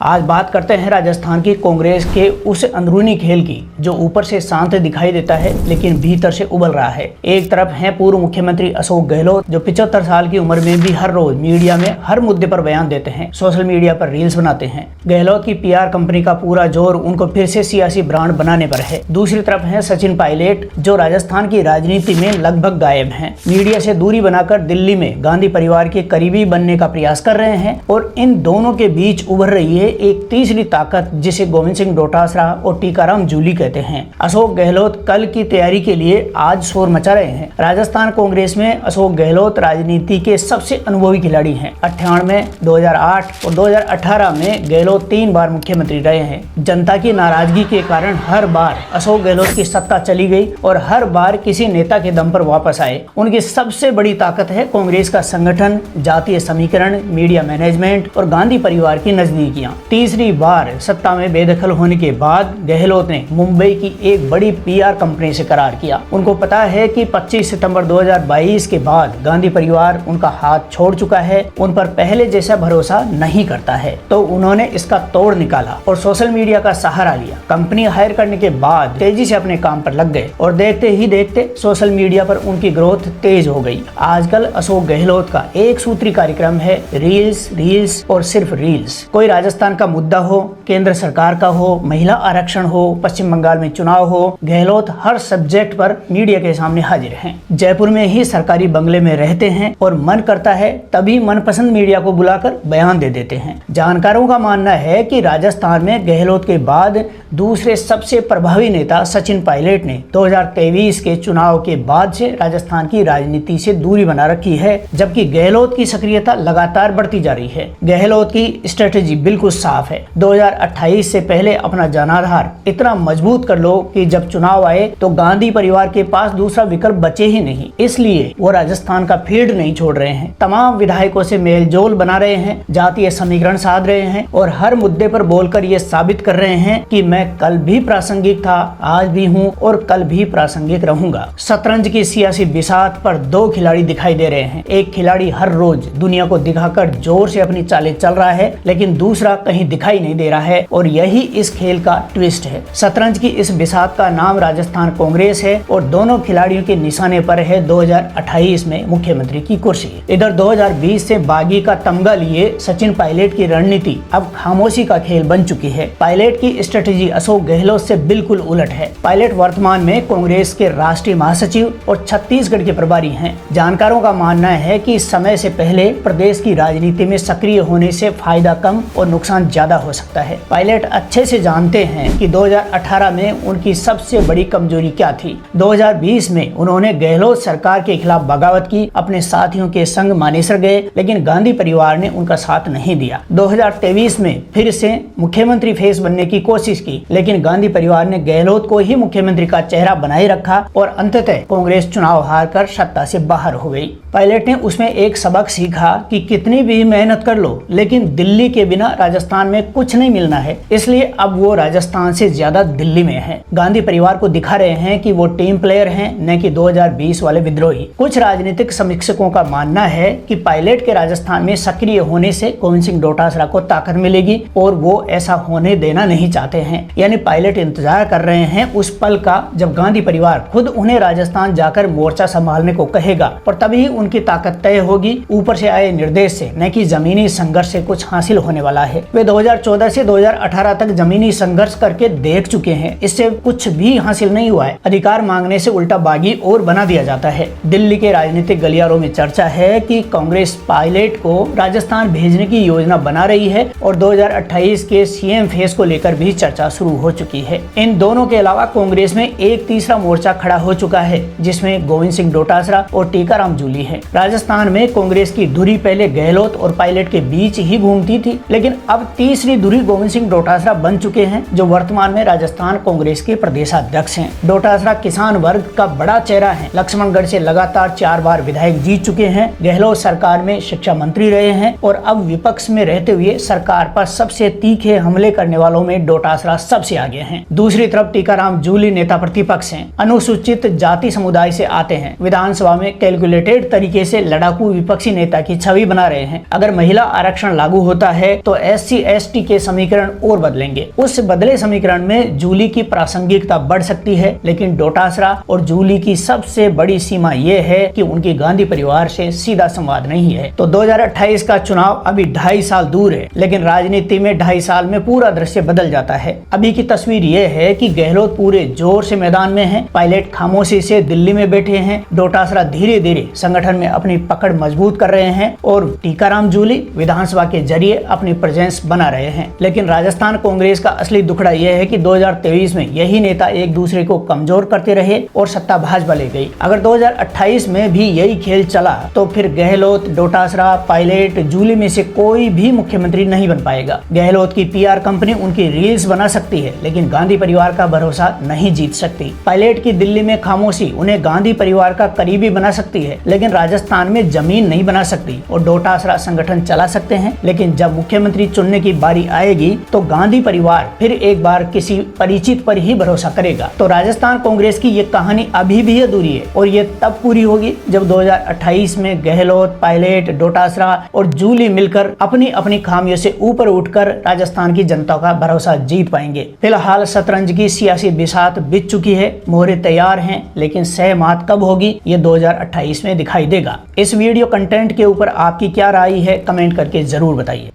आज बात करते हैं राजस्थान की कांग्रेस के उस अंदरूनी खेल की जो ऊपर से शांत दिखाई देता है लेकिन भीतर से उबल रहा है। एक तरफ है पूर्व मुख्यमंत्री अशोक गहलोत जो 75 साल की उम्र में भी हर रोज मीडिया में हर मुद्दे पर बयान देते हैं, सोशल मीडिया पर रील्स बनाते हैं। गहलोत की पीआर कंपनी का पूरा जोर उनको फिर से सियासी ब्रांड बनाने पर है। दूसरी तरफ है सचिन पायलट जो राजस्थान की राजनीति में लगभग गायब हैं। मीडिया से दूरी बनाकर दिल्ली में गांधी परिवार के करीबी बनने का प्रयास कर रहे हैं और इन दोनों के बीच उभर रही है एक तीसरी ताकत जिसे गोविंद सिंह डोटासरा और टीकाराम जूली कहते हैं। अशोक गहलोत कल की तैयारी के लिए आज शोर मचा रहे हैं। राजस्थान कांग्रेस में अशोक गहलोत राजनीति के सबसे अनुभवी खिलाड़ी हैं। 98, 2008 और 2018 में गहलोत 3 बार मुख्यमंत्री रहे हैं। जनता की नाराजगी के कारण हर बार अशोक गहलोत की सत्ता चली गई और हर बार किसी नेता के दम पर वापस आए। उनकी सबसे बड़ी ताकत है कांग्रेस का संगठन, जातीय समीकरण, मीडिया मैनेजमेंट और गांधी परिवार की नजदीकियां। तीसरी बार सत्ता में बेदखल होने के बाद गहलोत ने मुंबई की एक बड़ी पीआर कंपनी से करार किया। उनको पता है कि 25 सितंबर 2022 के बाद गांधी परिवार उनका हाथ छोड़ चुका है, उन पर पहले जैसा भरोसा नहीं करता है, तो उन्होंने इसका तोड़ निकाला और सोशल मीडिया का सहारा लिया। कंपनी हायर करने के बाद तेजी से अपने काम पर लग गए और देखते ही देखते सोशल मीडिया पर उनकी ग्रोथ तेज हो गई। आजकल अशोक गहलोत का एक सूत्री कार्यक्रम है रील्स, रील्स और सिर्फ रील्स। कोई राजस्थान का मुद्दा हो, केंद्र सरकार का हो, महिला आरक्षण हो, पश्चिम बंगाल में चुनाव हो, गहलोत हर सब्जेक्ट पर मीडिया के सामने हाजिर हैं। जयपुर में ही सरकारी बंगले में रहते हैं और मन करता है तभी मनपसंद मीडिया को बुलाकर बयान दे देते हैं। जानकारों का मानना है कि राजस्थान में गहलोत के बाद दूसरे सबसे प्रभावी नेता सचिन पायलट ने 2023 के चुनाव के बाद से राजस्थान की राजनीति से दूरी बना रखी है, जबकि गहलोत की सक्रियता लगातार बढ़ती जा रही है। गहलोत की स्ट्रेटेजी बिल्कुल साफ है। 2028 से पहले अपना जनाधार इतना मजबूत कर लो कि जब चुनाव आए तो गांधी परिवार के पास दूसरा विकल्प बचे ही नहीं। इसलिए वो राजस्थान का फील्ड नहीं छोड़ रहे हैं। तमाम विधायकों से मेलजोल बना रहे हैं, जातीय समीकरण साध रहे हैं और हर मुद्दे पर बोलकर ये साबित कर रहे हैं कि मैं कल भी प्रासंगिक था, आज भी हूँ और कल भी प्रासंगिक रहूंगा। शतरंज की सियासी बिसात पर 2 खिलाड़ी दिखाई दे रहे हैं। एक खिलाड़ी हर रोज दुनिया को दिखाकर जोर से अपनी चालें चल रहा है, लेकिन दूसरा कहीं दिखाई नहीं दे रहा है और यही इस खेल का ट्विस्ट है। शतरंज की इस बिसात का नाम राजस्थान कांग्रेस है और दोनों खिलाड़ियों के निशाने पर है 2028 में मुख्यमंत्री की कुर्सी। इधर 2020 से बागी का तमगा लिए सचिन पायलट की रणनीति अब खामोशी का खेल बन चुकी है। पायलट की स्ट्रेटेजी अशोक गहलोत से बिल्कुल उलट है। पायलट वर्तमान में कांग्रेस के राष्ट्रीय महासचिव और छत्तीसगढ़ के प्रभारी हैं। जानकारों का मानना है कि समय से पहले प्रदेश की राजनीति में सक्रिय होने से फायदा कम और नुकसान ज्यादा हो सकता है। पायलट अच्छे से जानते हैं कि 2018 में उनकी सबसे बड़ी कमजोरी क्या थी। 2020 में उन्होंने गहलोत सरकार के खिलाफ बगावत की, अपने साथियों के संग मानेसर गए, लेकिन गांधी परिवार ने उनका साथ नहीं दिया। 2023 में फिर से मुख्यमंत्री फेस बनने की कोशिश की, लेकिन गांधी परिवार ने गहलोत को ही मुख्यमंत्री का चेहरा बनाए रखा और अंततः कांग्रेस चुनाव हारकर सत्ता से बाहर हो गई। पायलट ने उसमें एक सबक सीखा कि कितनी भी मेहनत कर लो लेकिन दिल्ली के बिना राजस्थान में कुछ नहीं मिलना है। इसलिए अब वो राजस्थान से ज्यादा दिल्ली में है। गांधी परिवार को दिखा रहे हैं कि वो टीम प्लेयर हैं, न कि 2020 वाले विद्रोही। कुछ राजनीतिक समीक्षकों का मानना है कि पायलट के राजस्थान में सक्रिय होने से गोविंद सिंह डोटासरा को ताकत मिलेगी और वो ऐसा होने देना नहीं चाहते हैं। यानी पायलट इंतजार कर रहे हैं उस पल का जब गांधी परिवार खुद उन्हें राजस्थान जाकर मोर्चा संभालने को कहेगा और तभी उनकी ताकत तय होगी। ऊपर से आए निर्देश से, न कि जमीनी संघर्ष से कुछ हासिल होने वाला है। वे 2014 से 2018 तक जमीनी संघर्ष करके देख चुके हैं, इससे कुछ भी हासिल नहीं हुआ है। अधिकार मांगने से उल्टा बागी और बना दिया जाता है। दिल्ली के राजनीतिक गलियारों में चर्चा है कि कांग्रेस पायलट को राजस्थान भेजने की योजना बना रही है और 2028 के सीएम फेस को लेकर भी चर्चा शुरू हो चुकी है। इन दोनों के अलावा कांग्रेस में एक तीसरा मोर्चा खड़ा हो चुका है जिसमें गोविंद सिंह डोटासरा और टीकाराम जूली है। राजस्थान में कांग्रेस की धुरी पहले गहलोत और पायलट के बीच ही घूमती थी, लेकिन अब तीसरी धुरी गोविंद सिंह डोटासरा बन चुके हैं जो वर्तमान में राजस्थान कांग्रेस के प्रदेशाध्यक्ष हैं। डोटासरा किसान वर्ग का बड़ा चेहरा है। लक्ष्मणगढ़ से लगातार 4 बार विधायक जीत चुके हैं। गहलोत सरकार में शिक्षा मंत्री रहे हैं और अब विपक्ष में रहते हुए सरकार पर सबसे तीखे हमले करने वालों में डोटासरा सबसे आगे हैं। दूसरी तरफ टीकाराम जूली नेता प्रतिपक्ष हैं, अनुसूचित जाति समुदाय से आते हैं, विधानसभा में कैलकुलेटेड तरीके से लड़ाकू विपक्षी नेता की छवि बना रहे हैं। अगर महिला आरक्षण लागू होता है तो SC SC/ST के समीकरण और बदलेंगे। उस बदले समीकरण में जूली की प्रासंगिकता बढ़ सकती है, लेकिन डोटासरा और जूली की सबसे बड़ी सीमा यह है कि उनकी गांधी परिवार से सीधा संवाद नहीं है। तो 2028 का चुनाव अभी 2.5 साल दूर है, लेकिन राजनीति में 2.5 साल में पूरा दृश्य बदल जाता है। अभी की तस्वीर यह है कि गहलोत पूरे जोर से मैदान में है, पायलट खामोशी से दिल्ली में बैठे हैं, डोटासरा धीरे धीरे संगठन में अपनी पकड़ मजबूत कर रहे हैं और टीकाराम जूली विधानसभा के जरिए अपनी प्रेजेंस बना रहे हैं। लेकिन राजस्थान कांग्रेस का असली दुखड़ा यह है कि 2023 में यही नेता एक दूसरे को कमजोर करते रहे और सत्ता भाजपा ले गई। अगर 2028 में भी यही खेल चला तो फिर गहलोत, डोटासरा, पायलट, जूली में से कोई भी मुख्यमंत्री नहीं बन पाएगा। गहलोत की PR कंपनी उनकी रील्स बना सकती है, लेकिन गांधी परिवार का भरोसा नहीं जीत सकती। पायलट की दिल्ली में खामोशी उन्हें गांधी परिवार का करीबी बना सकती है, लेकिन राजस्थान में जमीन नहीं बना सकती। और डोटासरा संगठन चला सकते हैं, लेकिन जब मुख्यमंत्री चुनने की बारी आएगी तो गांधी परिवार फिर एक बार किसी परिचित पर ही भरोसा करेगा। तो राजस्थान कांग्रेस की ये कहानी अभी भी अधूरी है और ये तब पूरी होगी जब 2028 में गहलोत, पायलट, डोटासरा और जूली मिलकर अपनी अपनी खामियों से ऊपर उठकर राजस्थान की जनता का भरोसा जीत पाएंगे। फिलहाल शतरंज की सियासी बिसात बीत चुकी है, मोहरे तैयार हैं, लेकिन सहमत कब होगी ये 2028 में दिखाई देगा। इस वीडियो कंटेंट के ऊपर आपकी क्या राय है, कमेंट करके जरूर बताइए।